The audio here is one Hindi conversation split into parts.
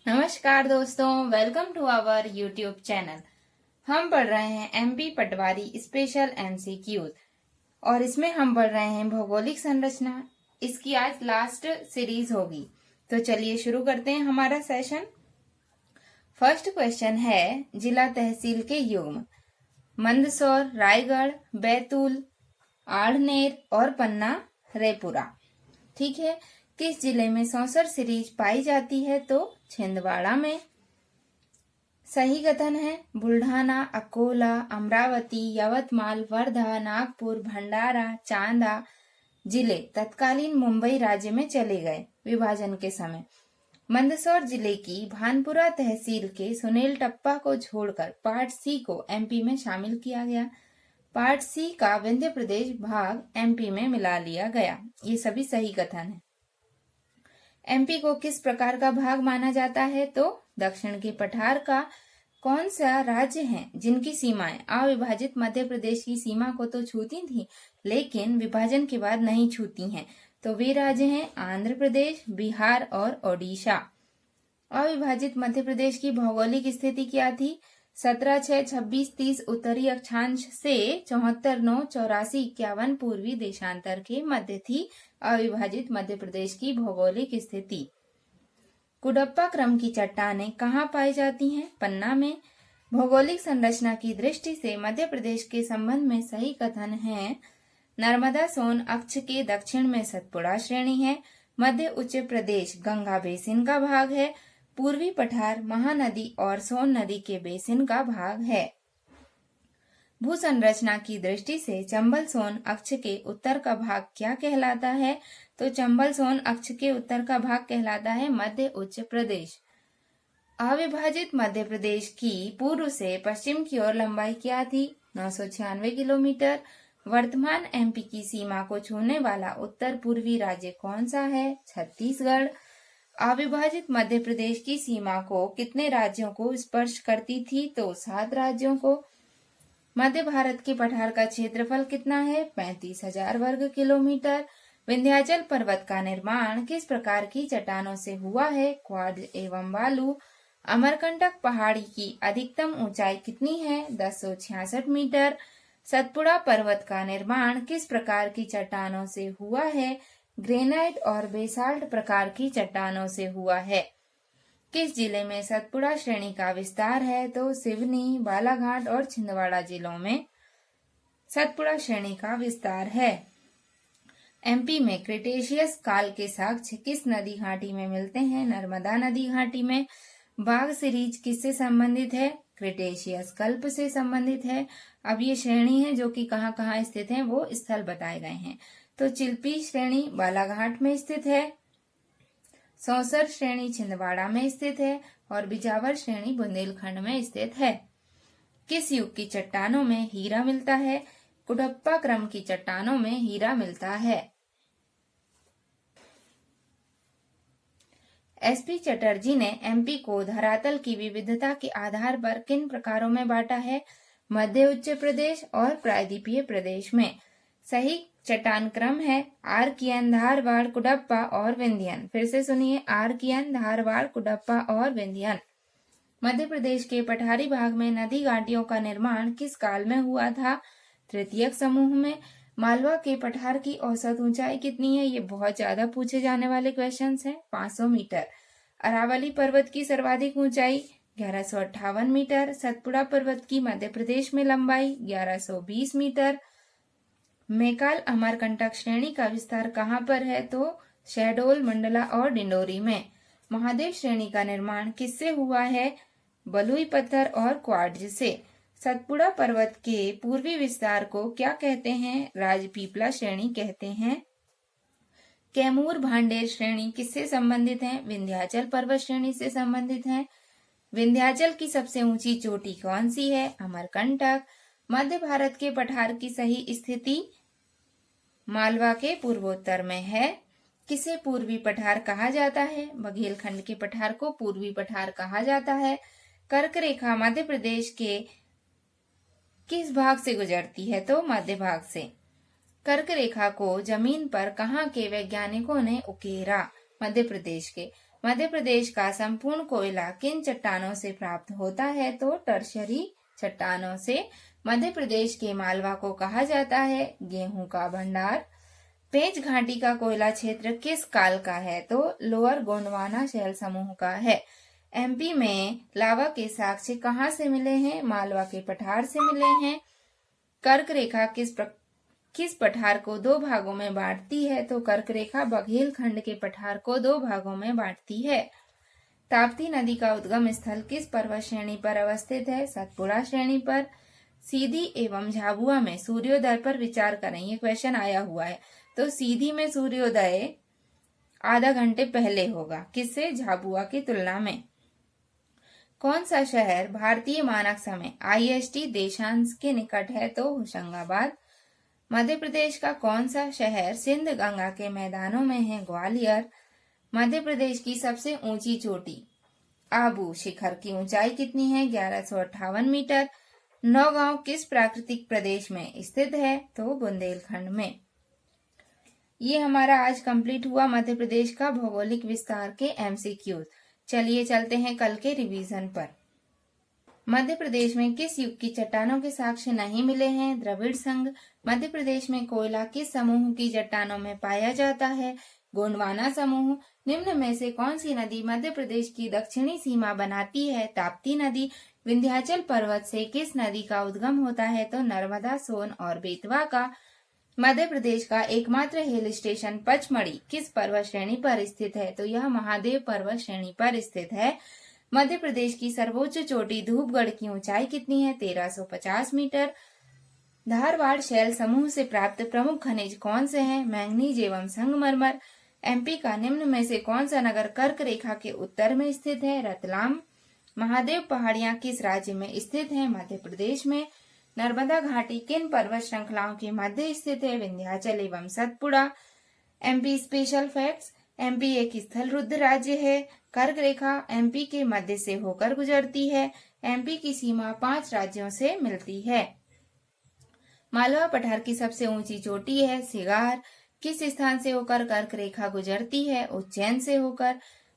नमस्कार दोस्तों, welcome to our YouTube channel. हम पढ़ रहे हैं एमपी पटवारी स्पेशल एमसीक्यूज और इसमें हम पढ़ रहे हैं भौगोलिक संरचना। इसकी आज लास्ट सीरीज होगी, तो चलिए शुरू करते हैं हमारा सेशन। फर्स्ट क्वेश्चन है जिला तहसील के युग्म मंदसौर, रायगढ़, बैतूल, आढ़नेर और पन्ना रेपुरा। ठीक है, किस जिले में सौंसर सीरीज पाई जाती है? तो छिंदवाड़ा में। सही कथन है बुल्ढाना, अकोला, अमरावती, यवतमाल, वर्धा, नागपुर, भंडारा, चांदा जिले तत्कालीन मुंबई राज्य में चले गए विभाजन के समय। मंदसौर जिले की भानपुरा तहसील के सुनील टप्पा को छोड़कर पार्ट सी को एमपी में शामिल किया गया। पार्ट सी का विंध्य प्रदेश भाग एमपी में मिला लिया गया। ये सभी सही कथन है। एमपी को किस प्रकार का भाग माना जाता है? तो दक्षिण के पठार का कौन सा राज्य है जिनकी सीमाएं अविभाजित मध्य प्रदेश की सीमा को तो छूती थी लेकिन विभाजन के बाद नहीं छूती हैं? तो वे राज्य हैं आंध्र प्रदेश, बिहार और ओडिशा। अविभाजित मध्य प्रदेश की भौगोलिक स्थिति क्या थी? 17/6/26/30 उत्तरी अक्षांश से 74/9/84/51 पूर्वी देशांतर के मध्य थी अविभाजित मध्य प्रदेश की भौगोलिक स्थिति। कुडप्पा क्रम की चट्टानें कहाँ पाई जाती हैं? पन्ना में। भौगोलिक संरचना की दृष्टि से मध्य प्रदेश के संबंध में सही कथन है नर्मदा सोन अक्ष के दक्षिण में सतपुड़ा श्रेणी है, मध्य उच्च प्रदेश गंगा बेसिन का भाग है, पूर्वी पठार महानदी और सोन नदी के बेसिन का भाग है। भू संरचना की दृष्टि से चंबल सोन अक्ष के उत्तर का भाग क्या कहलाता है? तो चंबल सोन अक्ष के उत्तर का भाग कहलाता है मध्य उच्च प्रदेश। अविभाजित मध्य प्रदेश की पूर्व से पश्चिम की ओर लंबाई क्या थी? 996 किलोमीटर। वर्तमान एमपी की सीमा को छूने वाला उत्तर पूर्वी राज्य कौन सा है? छत्तीसगढ़। अविभाजित मध्य प्रदेश की सीमा को कितने राज्यों को स्पर्श करती थी? तो 7 राज्यों को। मध्य भारत के पठार का क्षेत्रफल कितना है? 35,000 वर्ग किलोमीटर। विंध्याचल पर्वत का निर्माण किस प्रकार की चट्टानों से हुआ है? क्वार्ट्ज एवं बालू। अमरकंटक पहाड़ी की अधिकतम ऊंचाई कितनी है? 1066 मीटर। सतपुड़ा पर्वत का निर्माण किस प्रकार की चट्टानों से हुआ है? ग्रेनाइट और बेसाल्ट प्रकार की चट्टानों से हुआ है। किस जिले में सतपुड़ा श्रेणी का विस्तार है? तो सिवनी, बालाघाट और छिंदवाड़ा जिलों में सतपुड़ा श्रेणी का विस्तार है। एमपी में क्रिटेशियस काल के साक्ष्य किस नदी घाटी में मिलते हैं? नर्मदा नदी घाटी में। बाघ सीरीज किससे संबंधित है? क्रिटेशियस कल्प से संबंधित है। अब ये श्रेणी है जो कि कहाँ कहाँ स्थित है वो स्थल बताए गए हैं। तो चिल्पी श्रेणी बालाघाट में स्थित है, सौंसर श्रेणी छिंदवाड़ा में स्थित है और बिजावर श्रेणी बुंदेलखंड में स्थित है। किस युग की चट्टानों में हीरा मिलता है? कुडप्पा क्रम की चट्टानों में हीरा मिलता है। एसपी चटर्जी ने एमपी को धरातल की विविधता के आधार पर किन प्रकारों में बांटा है? मध्य उच्च प्रदेश और प्रायद्वीपीय प्रदेश में। सही चट्टान क्रम है आर्कियन, धारवाड़, कुडप्पा और विंध्यन। फिर से सुनिए, आर्कियन, धारवाड़, कुडप्पा और विंध्यन। मध्य प्रदेश के पठारी भाग में नदी घाटियों का निर्माण किस काल में हुआ था? तृतीयक समूह में। मालवा के पठार की औसत ऊंचाई कितनी है? ये बहुत ज्यादा पूछे जाने वाले क्वेश्चंस हैं। 500 मीटर। अरावली पर्वत की सर्वाधिक ऊंचाई 1158 मीटर। सतपुड़ा पर्वत की मध्य प्रदेश में लंबाई 1120 मीटर। मैकाल अमरकंटक श्रेणी का विस्तार कहाँ पर है? तो शहडोल, मंडला और डिंडोरी में। महादेव श्रेणी का निर्माण किससे हुआ है? बलुई पत्थर और क्वार्ट्ज से। सतपुड़ा पर्वत के पूर्वी विस्तार को क्या कहते हैं? राजपीपला श्रेणी कहते हैं। कैमूर भांडेर श्रेणी किससे संबंधित है? विंध्याचल पर्वत श्रेणी से संबंधित है। विंध्याचल की सबसे ऊंची चोटी कौन सी है? अमरकंटक। मध्य भारत के पठार की सही स्थिति मालवा के पूर्वोत्तर में है। किसे पूर्वी पठार कहा जाता है? बघेलखंड के पठार को पूर्वी पठार कहा जाता है। कर्क रेखा मध्य प्रदेश के किस भाग से गुजरती है? तो मध्य भाग से। कर्क रेखा को जमीन पर कहाँ के वैज्ञानिकों ने उकेरा? मध्य प्रदेश के। मध्य प्रदेश का संपूर्ण कोयला किन चट्टानों से प्राप्त होता है? तो टर्शरी चट्टानों से। मध्य प्रदेश के मालवा को कहा जाता है गेहूं का भंडार। पेंच घाटी का कोयला क्षेत्र किस काल का है? तो लोअर गोंडवाना शैल समूह का है। एमपी में लावा के साक्ष्य कहाँ से मिले हैं? मालवा के पठार से मिले हैं। कर्क रेखा किस पठार को दो भागों में बांटती है? तो कर्क रेखा बघेलखंड के पठार को दो भागों में बांटती है। ताप्ती नदी का उद्गम स्थल किस पर्वत श्रेणी पर अवस्थित है? सतपुड़ा श्रेणी पर। सीधी एवं झाबुआ में सूर्योदय पर विचार करें। ये क्वेश्चन आया हुआ है। तो सीधी में सूर्योदय आधा घंटे पहले होगा, किससे? झाबुआ की तुलना में। कौन सा शहर भारतीय मानक समय IST देशांश के निकट है? तो होशंगाबाद। मध्य प्रदेश का कौन सा शहर सिंध गंगा के मैदानों में है? ग्वालियर। मध्य प्रदेश की सबसे ऊंची चोटी आबू शिखर की ऊंचाई कितनी है? 1158 मीटर। नौगांव किस प्राकृतिक प्रदेश में स्थित है? तो बुंदेलखंड में। ये हमारा आज कंप्लीट हुआ मध्य प्रदेश का भौगोलिक विस्तार के MCQ। चलिए चलते हैं कल के रिवीजन पर। मध्य प्रदेश में किस युग की चट्टानों के साक्ष्य नहीं मिले हैं? द्रविड़ संघ। मध्य प्रदेश में कोयला किस समूह की चट्टानों में पाया जाता है? गोंडवाना समूह। निम्न में से कौन सी नदी मध्य प्रदेश की दक्षिणी सीमा बनाती है? ताप्ती नदी। विंध्याचल पर्वत से किस नदी का उद्गम होता है? तो नर्मदा, सोन और बेतवा का। मध्य प्रदेश का एकमात्र हिल स्टेशन पचमढ़ी किस पर्वत श्रेणी पर स्थित है? तो यह महादेव पर्वत श्रेणी पर स्थित है। मध्य प्रदेश की सर्वोच्च चोटी धूपगढ़ की ऊंचाई कितनी है? 1350 मीटर। धारवाड़ शैल समूह से प्राप्त प्रमुख खनिज कौन से हैं? मैंगनीज एवं संगमरमर। MP का निम्न में से कौन सा नगर कर्क रेखा के उत्तर में स्थित है? रतलाम। महादेव पहाड़ियां किस राज्य में स्थित हैं? मध्य प्रदेश में। नर्मदा घाटी किन पर्वत श्रृंखलाओं के मध्य स्थित है? विंध्याचल एवं Satpura. MP special facts. MP एक स्थल रुद्ध राज्य है। कर्क रेखा MP के मध्य से होकर गुजरती है। MP की सीमा 5 राज्यों से मिलती है। मालवा पठार की सबसे ऊंची चोटी है सिगार। किस स्थान से होकर कर्क रेखा गुजरती है? उज्जैन से होकर।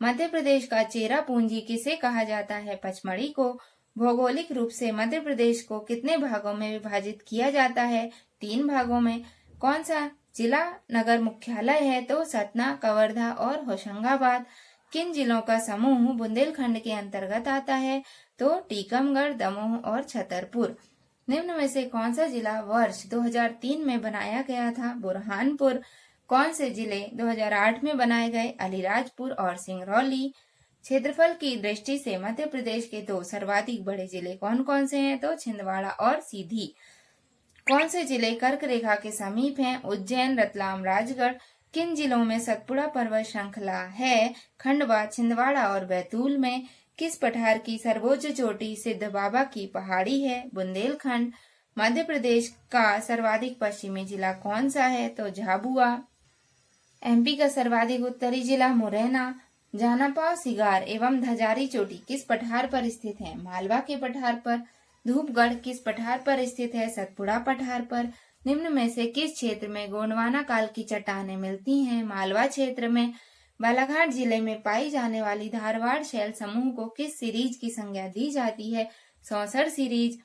मध्य प्रदेश का चेरा पूंजी किसे कहा जाता है? पचमढ़ी को। भौगोलिक रूप से मध्य प्रदेश को कितने भागों में विभाजित किया जाता है? 3 भागों में। कौन सा जिला नगर मुख्यालय है? तो सतना, कवर्धा और होशंगाबाद। किन जिलों का समूह बुंदेलखंड के अंतर्गत आता है? तो टीकमगढ़, दमोह और छतरपुर। निम्न में से कौन सा जिला वर्ष 2003 में बनाया गया था? बुरहानपुर। कौन से जिले 2008 में बनाए गए? अलीराजपुर और सिंगरौली। क्षेत्रफल की दृष्टि से मध्य प्रदेश के 2 सर्वाधिक बड़े जिले कौन कौन से हैं? तो छिंदवाड़ा और सीधी। कौन से जिले कर्क रेखा के समीप हैं? उज्जैन, रतलाम, राजगढ़। किन जिलों में सतपुड़ा पर्वत श्रृंखला है? खंडवा, छिंदवाड़ा और बैतूल में। किस पठार की सर्वोच्च चोटी सिद्ध बाबा की पहाड़ी है? बुंदेलखंड। मध्य प्रदेश का सर्वाधिक पश्चिमी जिला कौन सा है? तो झाबुआ। MP का सर्वाधिक उत्तरी जिला मुरैना। जानापाव, सिगार एवं धजारी चोटी किस पठार पर स्थित है? मालवा के पठार पर। धूपगढ़ किस पठार पर स्थित है? सतपुड़ा पठार पर। निम्न में से किस क्षेत्र में गोंडवाना काल की चट्टानें मिलती हैं? मालवा क्षेत्र में। बालाघाट जिले में पाई जाने वाली धारवाड़ शैल समूह को किस सीरीज की संज्ञा दी जाती है? सौसर सीरीज।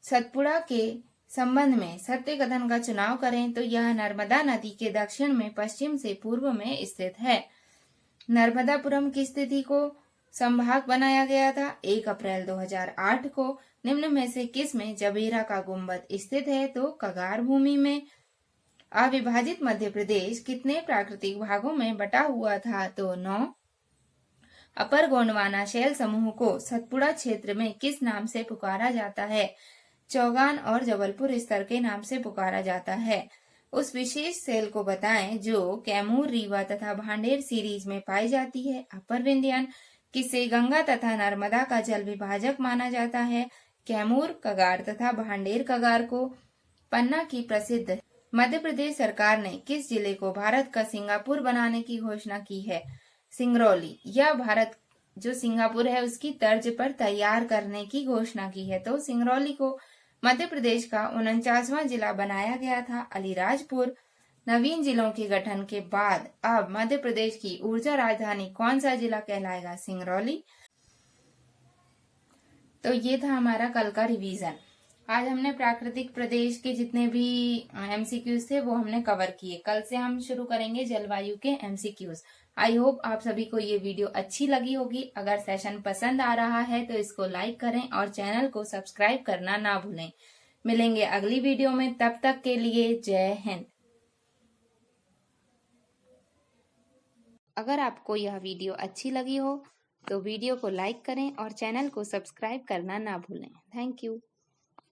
सतपुड़ा के संबंध में सत्य कथन का चुनाव करें। तो यह नर्मदा नदी के दक्षिण में पश्चिम से पूर्व में स्थित है। नर्मदापुरम की स्थिति को संभाग बनाया गया था 1 अप्रैल 2008 को। निम्न में से किस में जबीरा का गुंबद स्थित है? तो कगार भूमि में। अविभाजित मध्य प्रदेश कितने प्राकृतिक भागों में बटा हुआ था? तो 9। अपर गोंडवाना शैल समूह को सतपुड़ा क्षेत्र में किस नाम से पुकारा जाता है? चौगान और जबलपुर स्तर के नाम से पुकारा जाता है। उस विशेष सेल को बताएं जो कैमूर, रीवा तथा भांडेर सीरीज में पाई जाती है। अपर विंध्यान किसे गंगा तथा नर्मदा का जल विभाजक माना जाता है? कैमूर कगार तथा भांडेर कगार को। पन्ना की प्रसिद्ध मध्य प्रदेश सरकार ने किस जिले को भारत का सिंगापुर बनाने की घोषणा की है? सिंगरौली। यह भारत जो सिंगापुर है उसकी तर्ज पर तैयार करने की घोषणा की है। तो सिंगरौली को। मध्य प्रदेश का 49वां जिला बनाया गया था अलीराजपुर। नवीन जिलों के गठन के बाद अब मध्य प्रदेश की ऊर्जा राजधानी कौन सा जिला कहलाएगा? सिंगरौली। तो ये था हमारा कल का रिवीजन। आज हमने प्राकृतिक प्रदेश के जितने भी एमसीक्यूज थे वो हमने कवर किए। कल से हम शुरू करेंगे जलवायु के एमसीक्यूज। आई होप आप सभी को ये वीडियो अच्छी लगी होगी। अगर सेशन पसंद आ रहा है तो इसको लाइक करें और चैनल को सब्सक्राइब करना ना भूलें। मिलेंगे अगली वीडियो में, तब तक के लिए जय हिंद। अगर आपको यह वीडियो अच्छी लगी हो तो वीडियो को लाइक करें और चैनल को सब्सक्राइब करना ना भूलें। Thank you.